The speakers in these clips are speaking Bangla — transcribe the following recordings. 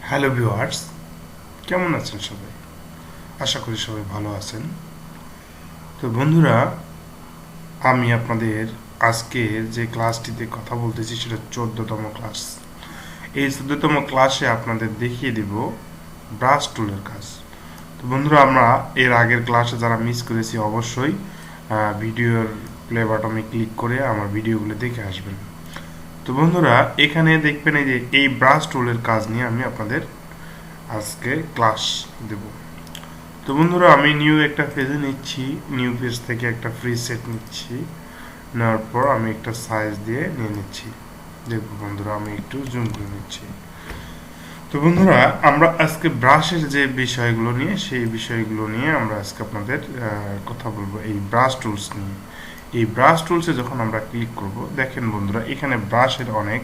হ্যালো ভিউয়ার্স, কেমন আছেন সবাই? আশা করি সবাই ভালো আছেন। তো বন্ধুরা, আমি আপনাদের আজকে যে ক্লাসটিতে কথা বলতেছি সেটা 14তম ক্লাস। এই 14তম ক্লাসে আপনাদের দেখিয়ে দেব ব্রাশ টুলের কাজ। তো বন্ধুরা, আমরা এর আগের ক্লাসে যারা মিস করেছি অবশ্যই ভিডিওর প্লে বাটনে ক্লিক করে আমার ভিডিওগুলো দেখে আসবেন। তো বন্ধুরা, এখানে দেখবেন এই যে এই ব্রাশ টুলের কাজ নিয়ে আমি আপনাদের আজকে ক্লাস দেব। তো বন্ধুরা, আমি নিউ একটা পেজে নিচ্ছি। নিউ পেজ থেকে একটা ফ্রি সেট নিচ্ছি। নেওয়ার পর আমি একটা সাইজ দিয়ে নিয়ে নিচ্ছি। দেখবো বন্ধুরা, আমি একটু জুম করে নিচ্ছি। তো বন্ধুরা, আমরা আজকে ব্রাশের যে বিষয়গুলো নিয়ে সেই বিষয়গুলো নিয়ে আমরা আজকে আপনাদের কথা বলবো এই ব্রাশ টুলস নিয়ে। এই ব্রাশ টুলসে যখন আমরা ক্লিক করব, দেখেন বন্ধুরা, এখানে ব্রাশের অনেক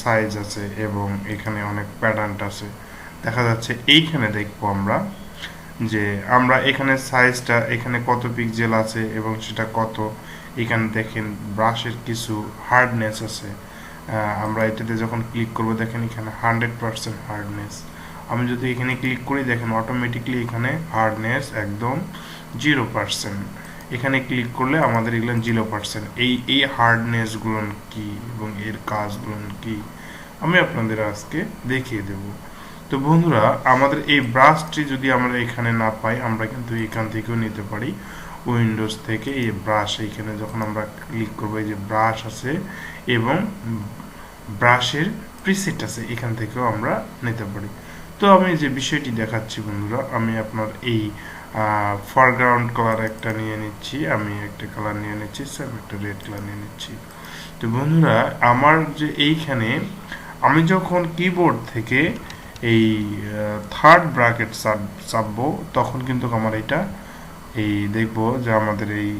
সাইজ আছে এবং এখানে অনেক প্যাটার্ন আছে। দেখা যাচ্ছে এইখানে দেখবো যে আমরা এখানে সাইজটা এখানে কত পিক্সেল আছে এবং সেটা কত। এখানে দেখেন ব্রাশের কিছু হার্ডনেস আছে। আমরা এটাতে যখন ক্লিক করব, দেখেন এখানে 100% হার্ডনেস। আমি যদি এখানে ক্লিক করি, দেখেন অটোমেটিকলি এখানে হার্ডনেস একদম 0%। এখানে ক্লিক করলে আমাদের এগুলো 0%। এই হার্ডনেসগুলো কি এবং এর কাজগুলো কি আমি আপনাদের আজকে দেখিয়ে দেবো। তো বন্ধুরা, আমাদের এই ব্রাশটি যদি আমরা এখানে না পাই, আমরা কিন্তু এখান থেকেও নিতে পারি। উইন্ডোজ থেকে এই ব্রাশ, এখানে যখন আমরা ক্লিক করবো, এই যে ব্রাশ আছে এবং ব্রাশের প্রিসেট আছে, এখান থেকেও আমরা নিতে পারি। তো আমি যে বিষয়টি দেখাচ্ছি বন্ধুরা, আমি আপনার এই ফরগ্রাউন্ড কালার একটা নিয়ে নিচ্ছি। আমি একটা কালার নিয়ে নিচ্ছি, স্যার একটা রেড কালার নিয়ে নিচ্ছি। তো বন্ধুরা, আমার যে এইখানে আমি যখন কিবোর্ড থেকে এই থার্ড ব্র্যাকেট চাপবো, তখন কিন্তু আমার এটা এই দেখবো যে আমাদের এই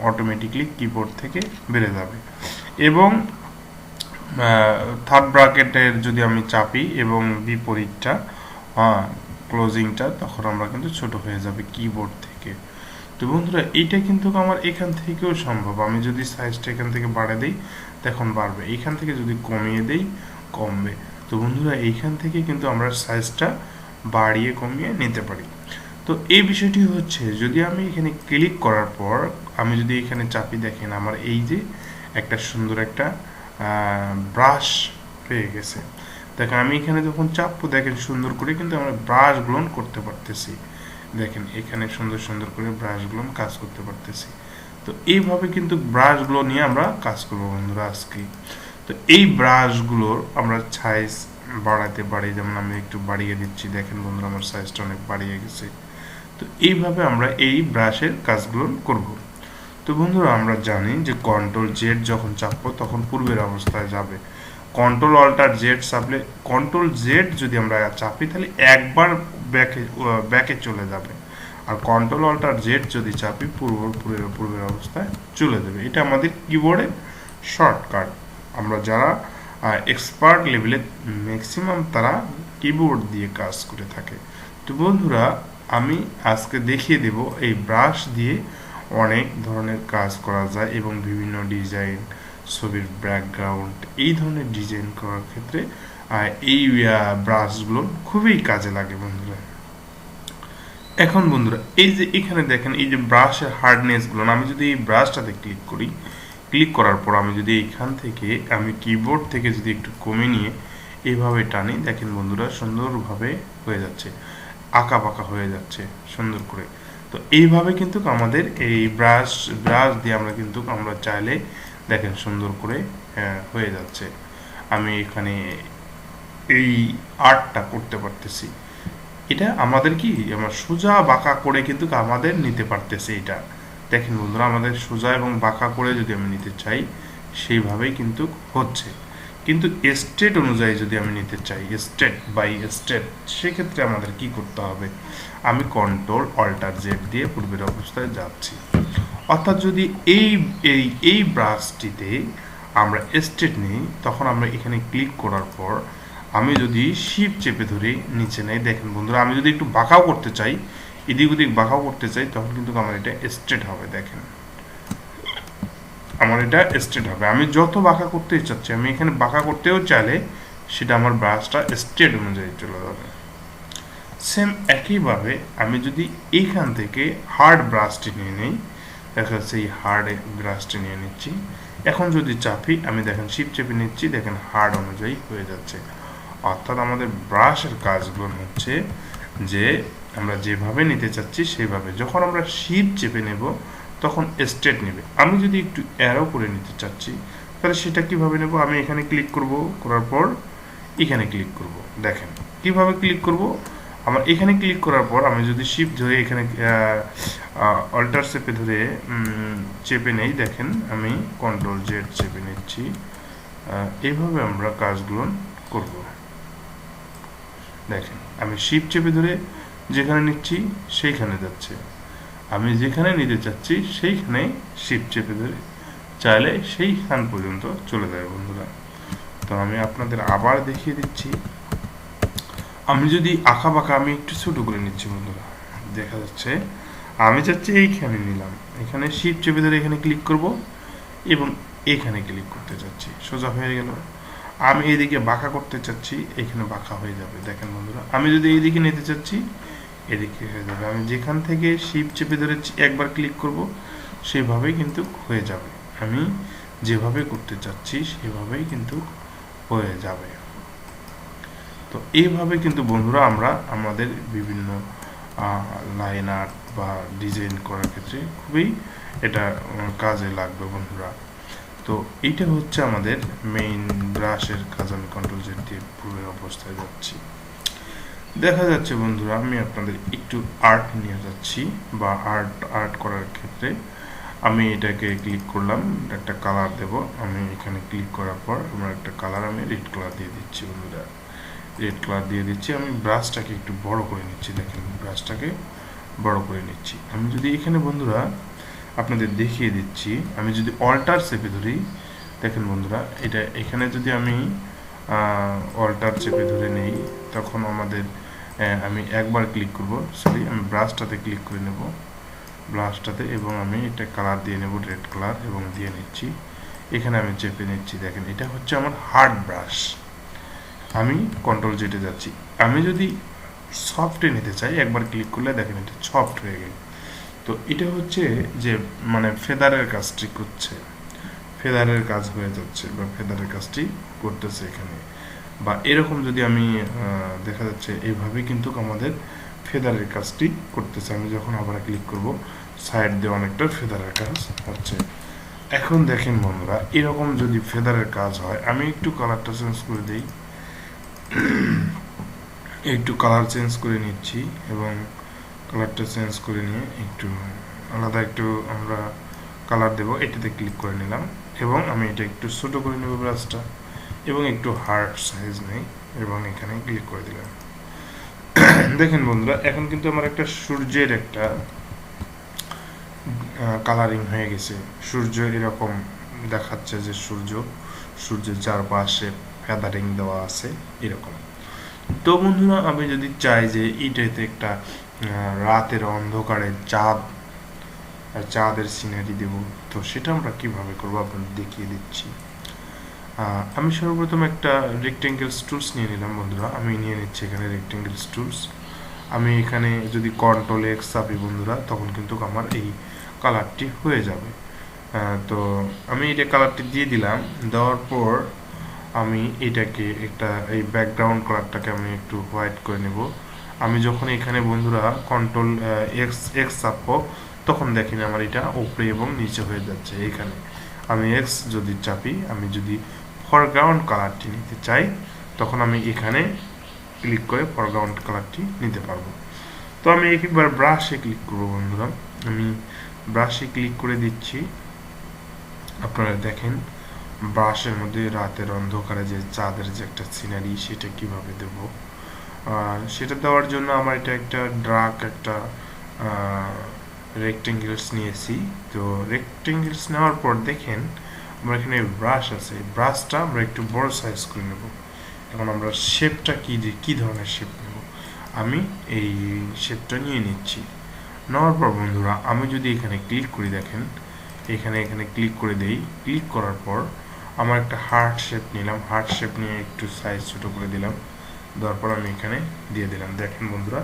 অটোমেটিকলি কিবোর্ড থেকে বেড়ে যাবে। এবং থার্ড ব্র্যাকেটের যদি আমি চাপি এবং বিপরীতটা ক্লোজিংটা, তখন আমরা কিন্তু ছোট হয়ে যাবে কিবোর্ড থেকে। তো বন্ধুরা, এইটা কিন্তু আমার এখান থেকেও সম্ভব। আমি যদি সাইজটা এখান থেকে বাড়িয়ে দিই, তখন বাড়বে। এখান থেকে যদি কমিয়ে দেই, কমবে। তো বন্ধুরা, এইখান থেকে কিন্তু আমরা সাইজটা বাড়িয়ে কমিয়ে নিতে পারি। তো এই বিষয়টি হচ্ছে, যদি আমি এখানে ক্লিক করার পর আমি যদি এখানে চাপি, দেখেন আমার এই যে একটা সুন্দর একটা ব্রাশ পেয়ে গেছে। দেখেন আমি এখানে যখন চাপবো, দেখেন সুন্দর করে কিন্তু আমরা ব্রাশগুলো করতে পারতেছি। দেখেন এখানে সুন্দর সুন্দর করে ব্রাশগুলো কাজ করতে পারতেছি। তো এইভাবে কিন্তু ব্রাশগুলো নিয়ে আমরা কাজ করবো বন্ধুরা আজকে। তো এই ব্রাশগুলোর আমরা সাইজ বাড়াতে পারি। যেমন আমি একটু বাড়িয়ে দিচ্ছি, দেখেন বন্ধুরা আমার সাইজটা অনেক বাড়িয়ে গেছে। তো এইভাবে আমরা এই ব্রাশের কাজগুলো করব। তো বন্ধুরা, আমরা জানি যে কন্ট্রোল জেড যখন চাপবো তখন পূর্বের অবস্থায় যাবে। কন্ট্রোল অল্টার জেড চাপলে, কন্ট্রোল জেড যদি আমরা চাপি তাহলে একবার ব্যাকে চলে যাবে। আর কন্ট্রোল অল্টার জেড যদি চাপি পূর্বের অবস্থায় চলে যাবে। এটা আমাদের কিবোর্ডের শর্টকাট। আমরা যারা এক্সপার্ট লেভেলে, ম্যাক্সিমাম তারা কিবোর্ড দিয়ে কাজ করে থাকে। তো বন্ধুরা, আমি আজকে দেখিয়ে দেব এই ব্রাশ দিয়ে অনেক ধরনের কাজ করা যায় এবং বিভিন্ন ডিজাইন, ছবির ব্যাকগ্রাউন্ড, এই ধরনের ডিজাইন করার ক্ষেত্রে এই ব্রাশগুলো খুবই কাজে লাগে বন্ধুরা। এখন বন্ধুরা, এই যে এখানে দেখেন এই যে ব্রাশের হার্ডনেসগুলো, আমি যদি এই ব্রাশটাতে ক্লিক করি, ক্লিক করার পর আমি যদি এখান থেকে আমি কিবোর্ড থেকে যদি একটু কমে নিয়ে এইভাবে টানি, দেখেন বন্ধুরা সুন্দরভাবে হয়ে যাচ্ছে, আঁকা বাঁকা হয়ে যাচ্ছে সুন্দর করে। তো এইভাবে কিন্তু আমাদের এই ব্রাশ দিয়ে আমরা কিন্তু আমরা চাইলে দেখেন সুন্দর করে হয়ে যাচ্ছে। আমি এখানে এই আর্টটা করতে পারতেছি। এটা আমাদের কি আমার সোজা বাঁকা করে কিন্তু আমাদের নিতে পারতেছে। এটা দেখেন বন্ধুরা, আমাদের সোজা এবং বাঁকা করে যদি আমি নিতে চাই, সেইভাবেই কিন্তু হচ্ছে। কিন্তু স্টেট অনুযায়ী যদি আমি নিতে চাই, স্টেট বাই স্টেট, সেক্ষেত্রে আমাদের কি করতে হবে? আমি কন্ট্রোল অল্টার জেড দিয়ে পূর্বের অবস্থায় যাচ্ছি। অর্থাৎ যদি এই এই এই ব্রাশটিতে আমরা স্টেট নিই, তখন আমরা এখানে ক্লিক করার পর আমি যদি শিপ চেপে ধরে নিচে নেই, দেখেন বন্ধুরা, আমি যদি একটু বাঁকাও করতে চাই, এদিক ওদিক বাঁকাও করতে চাই, তখন কিন্তু আমার এটা স্ট্রেট হবে। দেখেন আমার এটা স্ট্রেট হবে। আমি যত বাঁকা করতে চাচ্ছি, আমি এখানে বাঁকা করতেও চাইলে সেটা আমার ব্রাশটা স্ট্রেট অনুযায়ী চলে যাবে। সেম একইভাবে আমি যদি এইখান থেকে হার্ড ব্রাশটি নিয়ে নিই, দেখা যাচ্ছে এই হার্ড ব্রাশটি নিয়ে নিচ্ছি, এখন যদি চাপি আমি দেখেন শিফট চেপে নিচ্ছি, দেখেন হার্ড অনুযায়ী হয়ে যাচ্ছে। অর্থাৎ আমাদের ব্রাশের কাজগুলো হচ্ছে যে আমরা যেভাবে নিতে চাচ্ছি সেইভাবে, যখন আমরা শিফট চেপে নেব তখন স্ট্রেট নেবে। আমি যদি একটু অ্যারো করে নিতে চাচ্ছি তাহলে সেটা কিভাবে নেব, আমি এখানে ক্লিক করব, করার পর এখানে ক্লিক করব। দেখেন কিভাবে ক্লিক করব, আমার এখানে ক্লিক করার পর আমি যদি শিফট ধরে এখানে অল্টার চেপে ধরে চেপে নেই, দেখেন আমি কন্ট্রোল জেড চেপে নিচ্ছি, এইভাবে আমরা কাজগুলো করব। দেখেন আমি শিফট চেপে ধরে যেখানে নিচ্ছি সেইখানে যাচ্ছে, আমি যেখানে নিতে চাচ্ছি সেইখানে শিফট চেপে ধরে চাইলে সেইখান পর্যন্ত চলে যায় বন্ধুরা। তো আমি আপনাদের আবার দেখিয়ে দিচ্ছি, আমি যদি আঁকা বাঁকা আমি একটু ছোট করে নিচ্ছি বন্ধুরা, দেখা যাচ্ছে আমি চাচ্ছি এইখানে নিলাম, এখানে শিফট চেপে ধরে এখানে ক্লিক করব এবং এখানে ক্লিক করতে চাচ্ছি, সোজা হয়ে গেল। আমি এইদিকে বাঁকা করতে চাচ্ছি, এখানে বাঁকা হয়ে যাবে। দেখেন বন্ধুরা, আমি যদি এইদিকে নিতে চাচ্ছি এদিকে হয়ে যাবে। আমি যেখান থেকে শিফট চেপে ধরে একবার ক্লিক করব সেভাবেই কিন্তু হয়ে যাবে, আমি যেভাবে করতে চাচ্ছি সেভাবেই কিন্তু হয়ে যাবে। তো এইভাবে কিন্তু বন্ধুরা আমরা আমাদের বিভিন্ন লাইন আর্ট বা ডিজাইন করার ক্ষেত্রে খুবই এটা কাজে লাগবে বন্ধুরা। তো এইটা হচ্ছে আমাদের মেইন ব্রাশের কাজ। আমি কন্ট্রোল জেড দিয়ে পূর্বের অবস্থায় যাচ্ছি। দেখা যাচ্ছে বন্ধুরা আমি আপনাদের একটু আর্ট নিয়ে যাচ্ছি, বা আর্ট করার ক্ষেত্রে আমি এটাকে ক্লিক করলাম, একটা কালার দেব। আমি এখানে ক্লিক করার পর আমার একটা কালার আমি রেড কালার দিয়ে দিচ্ছি বন্ধুরা, রেড কালার দিয়ে দিচ্ছি। আমি ব্রাশটাকে একটু বড় করে নিচ্ছি, দেখেন ব্রাশটাকে বড় করে নিচ্ছি। আমি যদি এখানে বন্ধুরা আপনাদের দেখিয়ে দিচ্ছি, আমি যদি অল্টার চেপে ধরি, দেখেন বন্ধুরা এটা এখানে যদি আমি অল্টার চেপে ধরে নেই তখন আমাদের আমি একবার ক্লিক করব, সরি আমি ব্রাশটাতে ক্লিক করে নেব, ব্রাশটাতে, এবং আমি এটা কালার দিয়ে নেব রেড কালার এবং দিয়ে নিচ্ছি, এখানে আমি চেপে নিচ্ছি। দেখেন এটা হচ্ছে আমার হার্ড ব্রাশ। আমি কন্ট্রোল জেটে যাচ্ছি, আমি যদি সফটে নিতে চাই একবার ক্লিক করলে দেখেন এটা সফট হয়ে গেল। তো এটা হচ্ছে যে মানে ফেদারের কাজটি করছে, ফেদারের কাজ হয়ে যাচ্ছে বা ফেদারের কাজটি করতেছে এখানে, বা এরকম যদি আমি দেখা যাচ্ছে এইভাবে কিন্তু আমাদের ফেদারের কাজটি করতেছে। আমি যখন আবার ক্লিক করব সাইড দিয়ে অনেকটা ফেদারের কাজ হচ্ছে। এখন দেখেন বন্ধুরা এরকম যদি ফেদারের কাজ হয়, আমি একটু কালারটা চেঞ্জ করে দিই, একটু কালার চেঞ্জ করে নিচ্ছি এবং কালারটা চেঞ্জ করে নিয়ে একটু আলাদা একটু আমরা কালার দেব, এটাতে ক্লিক করে নিলাম এবং আমি এটা একটু ছোট করে নেব ব্রাশটা এবং একটু হার্ড সাইজ নেই এবং এখানে ক্লিক করে দিলাম। দেখেন বন্ধুরা এখন কিন্তু আমার একটা সূর্যের একটা কালারিং হয়ে গেছে, সূর্য এরকম দেখাচ্ছে যে সূর্যের চারপাশে ফেদারিং দেওয়া আছে এরকম। তো বন্ধুরা আমি যদি চাই যে এটাতে একটা রাতের অন্ধকারে চাঁদের সিনারি দেব, তো সেটা আমরা কিভাবে করবো আপনাদের দেখিয়ে দিচ্ছি। আমি সর্বপ্রথম একটা রেক্টেঙ্গেল টুলস নিয়ে নিলাম বন্ধুরা, আমি নিয়ে নিচ্ছি এখানে রেক্টেঙ্গেল টুলস। আমি এখানে যদি কন্ট্রোল এক্স চাপি বন্ধুরা তখন কিন্তু আমার এই কালারটি হয়ে যাবে। তো আমি এটা কালারটি দিয়ে দিলাম, দেওয়ার পর আমি এটাকে একটা এই ব্যাকগ্রাউন্ড কালারটাকে আমি একটু হোয়াইট করে নেব। আমি যখন এখানে বন্ধুরা কন্ট্রোল এক্স চাপবো তখন দেখেন আমার এটা উপরে এবং নিচে হয়ে যাচ্ছে। এখানে আমি এক্স যদি চাপি, আমি যদি ফরগ্রাউন্ড কালারটি নিতে চাই তখন আমি এখানে ক্লিক করে ফরগ্রাউন্ড কালারটি নিতে পারবো। তো আমি একবার ব্রাশে ক্লিক করবো বন্ধুরা, আমি ব্রাশে ক্লিক করে দিচ্ছি। আপনারা দেখেন ব্রাশের মধ্যে রাতের অন্ধকারে যে চাঁদের যে একটা সিনারি সেটা কিভাবে দেব, সেটা দেওয়ার জন্য আমার এটা একটা ড্রাগ একটা রেক্টেঙ্গেলস নিয়েছি। তো রেক্টেঙ্গেলস নেওয়ার পর দেখেন আমরা এখানে ব্রাশ আছে, ব্রাশটা আমরা একটু বড় সাইজ করে নেব। এখন আমরা শেপটা কি ধরনের শেপ নেব, আমি এই শেপটা নিয়ে নিচ্ছি। নেওয়ার পর বন্ধুরা আমি যদি এখানে ক্লিক করি, দেখেন এখানে ক্লিক করে দেই, ক্লিক করার পর আমার একটা হার্ট শেপ নিলাম, হার্ট শেপ নিয়ে একটু সাইজ ছোট করে দিলাম, দেওয়ার পর আমি এখানে দিয়ে দিলাম। দেখেন বন্ধুরা,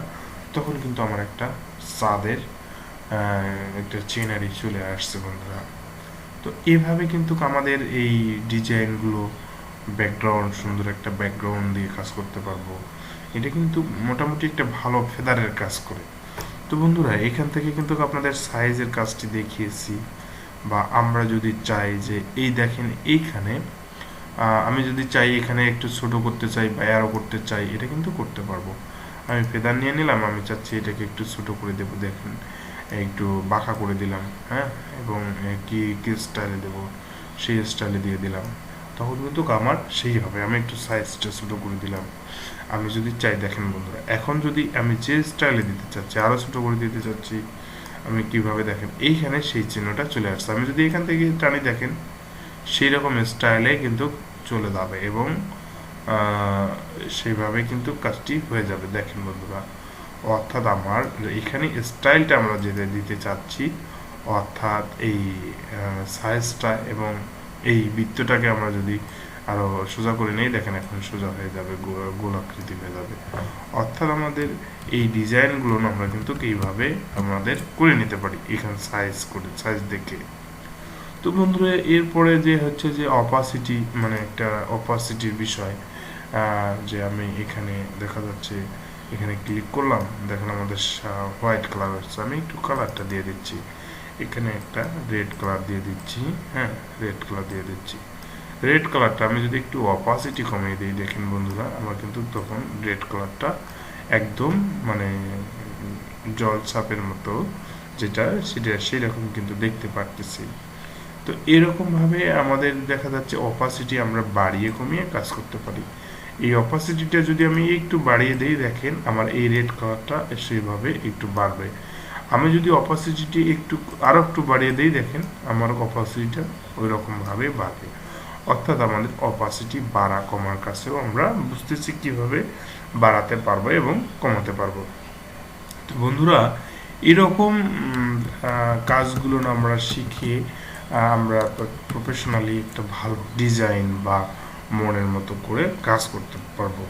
তখন কিন্তু আমার একটা চাঁদের একটা সিনারি চলে আসছে বন্ধুরা। তো এভাবে কিন্তু আমাদের এই ডিজাইনগুলো, ব্যাকগ্রাউন্ড, সুন্দর একটা ব্যাকগ্রাউন্ড দিয়ে কাজ করতে পারবো। এটা কিন্তু মোটামুটি একটা ভালো ফেদারের কাজ করে। তো বন্ধুরা, এখান থেকে কিন্তু আপনাদের সাইজের কাজটি দেখিয়েছি। বা আমরা যদি চাই যে এই দেখেন এইখানে আমি যদি চাই এখানে একটু ছোট করতে চাই বা অ্যারো করতে চাই, এটা কিন্তু করতে পারবো। আমি ফেদার নিয়ে নিলাম, আমি চাচ্ছি এটাকে একটু ছোট করে দেবো, দেখেন একটু বাঁকা করে দিলাম, হ্যাঁ, এবং কি কি স্টাইলে দেবো সেই স্টাইলে দিয়ে দিলাম, তখন কিন্তু আমার সেই হবে। আমি একটু সাইজটা ছোট করে দিলাম। আমি যদি চাই, দেখেন বন্ধুরা, এখন যদি আমি যে স্টাইলে দিতে চাচ্ছি, আরও ছোট করে দিতে চাচ্ছি, আমি কিভাবে, দেখেন এইখানে সেই চিহ্নটা চলে আসছে। আমি যদি এখান থেকে টানি, দেখেন সেই রকম স্টাইলে কিন্তু চলে যাবে এবং সেইভাবে কিন্তু কাজটি হয়ে যাবে। দেখেন বন্ধুরা, অর্থাৎ আমার এখানে স্টাইলটা আমরা যেটা দিতে চাচ্ছি, অর্থাৎ এই সাইজটা এবং এই বৃত্তটাকে আমরা যদি আরো সোজা করে নেই, দেখেন এখন সোজা হয়ে যাবে, গোলাকৃতি হয়ে যাবে। অর্থাৎ আমাদের এই ডিজাইনগুলো আমরা কিন্তু এইভাবে আমাদের করে নিতে পারি, এখানে সাইজ করে, সাইজ দেখে। তো বন্ধুরা, এরপরে যে হচ্ছে যে অপাসিটি, মানে একটা অপাসিটির বিষয়, যে আমি এখানে দেখা যাচ্ছে এখানে ক্লিক করলাম, দেখেন আমাদের হোয়াইট কালার হচ্ছে, আমি একটু কালারটা দিয়ে দিচ্ছি, এখানে একটা রেড কালার দিয়ে দিচ্ছি, হ্যাঁ, রেড কালার দিয়ে দিচ্ছি। রেড কালারটা আমি যদি একটু অপাসিটি কমিয়ে দিই, দেখেন বন্ধুরা, আমার কিন্তু তখন রেড কালারটা একদম মানে জল ছাপের মতো, যেটা সেটা সেরকম কিন্তু দেখতে পারতেছি। তো এরকম ভাবে আমাদের দেখা যাচ্ছে অপাসিটি আমরা বাড়িয়ে কমিয়ে কাজ করতে পারি। এই অপাসিটিটা যদি আমি একটু বাড়িয়ে দিই, দেখেন আমার এই রেড কালারটা সেইভাবে একটু বাড়বে। আমি যদি অপাসিটি একটু আরো একটু বাড়িয়ে দিই, দেখেন আমার অপাসিটিটা ওই রকম ভাবে বাড়বে। অর্থাৎ আমাদের অপাসিটি বাড়া কমার কাছেও আমরা বুঝতেছি কিভাবে বাড়াতে পারবো এবং কমাতে পারবো। তো বন্ধুরা, এরকম কাজগুলো আমরা শিখে আমরা প্রফেশনালি একটা ভালো ডিজাইন বা মনের মতো করে কাজ করতে পারবো।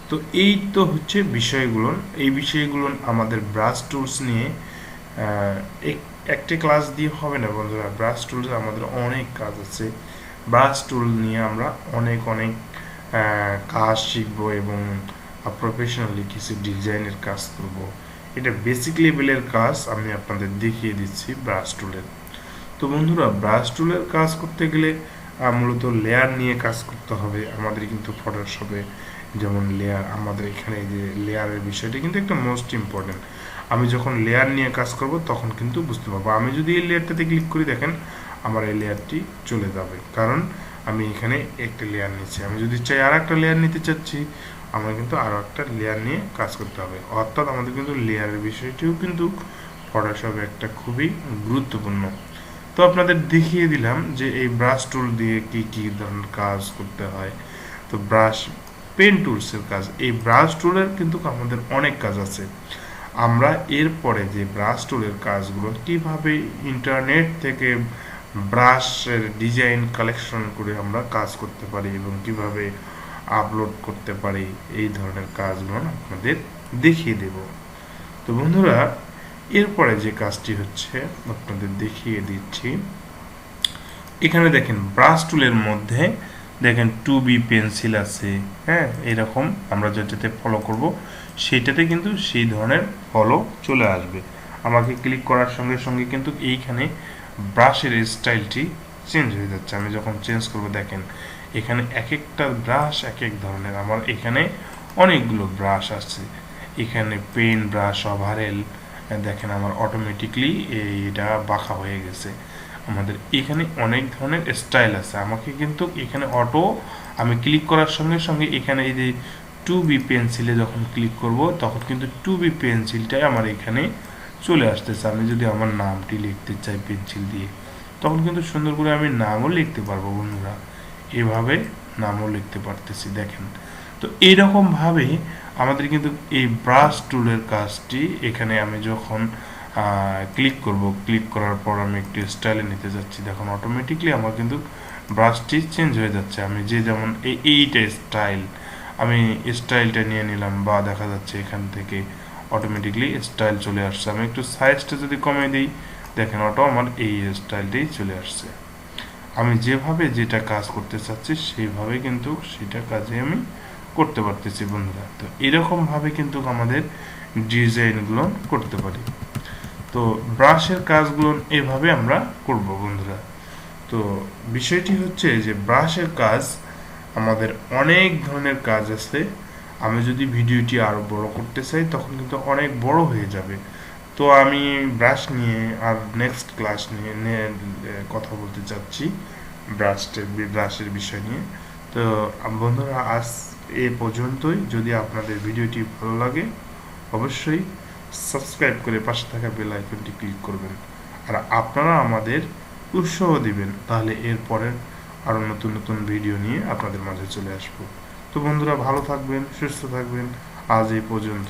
তো এই তো হচ্ছে বিষয়গুলো। এই বিষয়গুলো আমাদের ব্রাশ টুলস নিয়ে একটা ক্লাস দিয়ে হবে না বন্ধুরা। ব্রাশ টুলস আমাদের অনেক কাজ আছে। ব্রাশ টুল নিয়ে আমরা অনেক অনেক কাজ শিখবো এবং প্রফেশনালি কিছু ডিজাইনের কাজ করব। এটা বেসিক লেভেলের কাজ আমি আপনাদের দেখিয়ে দিচ্ছি ব্রাশ টুলের। তো বন্ধুরা, ব্রাশ টুলের কাজ করতে গেলে মূলত লেয়ার নিয়ে কাজ করতে হবে আমাদের কিন্তু ফটোশপে। যেমন লেয়ার, আমাদের এখানে যে লেয়ারের বিষয়টা কিন্তু একটা মোস্ট ইম্পর্টেন্ট। আমি যখন লেয়ার নিয়ে কাজ করব তখন কিন্তু বুঝতে পারবো। আমি যদি এই লেয়ারটাতে ক্লিক করি, দেখেন আমার এই লেয়ারটি চলে যাবে, কারণ আমি এখানে একটা লেয়ার নিচ্ছি। আমি যদি চাই আর একটা লেয়ার নিতে চাচ্ছি, আমার কিন্তু আরও একটা লেয়ার নিয়ে কাজ করতে হবে। অর্থাৎ আমাদের কিন্তু লেয়ারের বিষয়টিও কিন্তু ফটোশপে একটা খুবই গুরুত্বপূর্ণ। তো আপনাদের দেখিয়ে দিলাম যে এই ব্রাশ টুল দিয়ে কি কি ধরনের কাজ করতে হয়। তো ব্রাশ পেন টুলসের কাজ, এই ব্রাশ টুলের কিন্তু আমাদের অনেক কাজ আছে। আমরা এরপরে যে ব্রাশ টুলের কাজগুলো কিভাবে ইন্টারনেট থেকে ব্রাশের ডিজাইন কালেকশন করে আমরা কাজ করতে পারি এবং কিভাবে আপলোড করতে পারি, এই ধরনের কাজগুলো আপনাদের দেখিয়ে দেব। তো বন্ধুরা, এরপরে যে কাজটি হচ্ছে আপনাদের দেখিয়ে দিচ্ছি। এখানে দেখেন ব্রাশ টুলের মধ্যে দেখেন 2B পেন্সিল আছে, হ্যাঁ, এরকম আমরা যেটাতে ফলো করব সেটাতে কিন্তু সেই ধরনের ফলো চলে আসবে। আমাকে ক্লিক করার সঙ্গে সঙ্গে কিন্তু এইখানে ব্রাশের স্টাইলটি চেঞ্জ হয়ে যাচ্ছে। আমি যখন চেঞ্জ করব, দেখেন এখানে এক একটা ব্রাশ এক এক ধরনের। আমার এখানে অনেকগুলো ব্রাশ আছে, এখানে পেন ব্রাশ, ওভারহেল, দেখেন আমার অটোমেটিকলি এটা বাঁকা হয়ে গেছে। আমাদের এখানে অনেক ধরনের স্টাইল আছে। আমাকে কিন্তু এখানে আমি ক্লিক করার সঙ্গে সঙ্গে এখানে এই যে 2B পেন্সিলে যখন ক্লিক করব তখন কিন্তু 2B পেন্সিলটাই আমার এখানে চলে আসতেছে। আমি যদি আমার নামটি লিখতে চাই পেন্সিল দিয়ে, তখন কিন্তু সুন্দর করে আমি নামও লিখতে পারবো বন্ধুরা। এভাবে নামও লিখতে পারতেছি, দেখেন। তো এইরকম ভাবে আমাদের কিন্তু এই ব্রাশ টুলের কাজটি, এখানে আমি যখন ক্লিক করব, ক্লিক করার পর আমি একটু স্টাইলে নিতে যাচ্ছি, দেখুন অটোমেটিকলি আমার কিন্তু ব্রাশটি চেঞ্জ হয়ে যাচ্ছে। আমি যে যেমন এইটা স্টাইল, আমি স্টাইলটা নিয়ে নিলাম, বা দেখা যাচ্ছে এখান থেকে অটোমেটিকলি স্টাইল চলে আসছে। আমি একটু সাইজটা যদি কমে দিই, দেখেন অটো আমার এই স্টাইলটাই চলে আসছে। আমি যেভাবে যেটা কাজ করতে চাচ্ছি সেইভাবে কিন্তু সেটা কাজে আমি করতে পারতেছি বন্ধুরা। তো এরকম ভাবে কিন্তু আমাদের ডিজাইনগুলো করতে পারি। তো ব্রাশের কাজগুলো এভাবে আমরা করব বন্ধুরা। তো বিষয়টি হচ্ছে যে ব্রাশের কাজ আমাদের অনেক ধরনের কাজ আছে। আমি যদি ভিডিওটি আরো বড় করতে চাই তখন কিন্তু অনেক বড় হয়ে যাবে। তো আমি ব্রাশ নিয়ে আর নেক্সট ক্লাস নিয়ে কথা বলতে চাচ্ছি, ব্রাশের বিষয় নিয়ে। তো বন্ধুরা আজ এ পর্যন্তই। যদি আপনাদের ভিডিওটি ভালো লাগে অবশ্যই সাবস্ক্রাইব করে পাশে থাকা বেল আইকনটি ক্লিক করবেন। আর আপনারা আমাদের উৎসাহ দিবেন, তাহলে এরপরের আরও নতুন নতুন ভিডিও নিয়ে আপনাদের মাঝে চলে আসবো। তো বন্ধুরা ভালো থাকবেন, সুস্থ থাকবেন। আজ এই পর্যন্ত।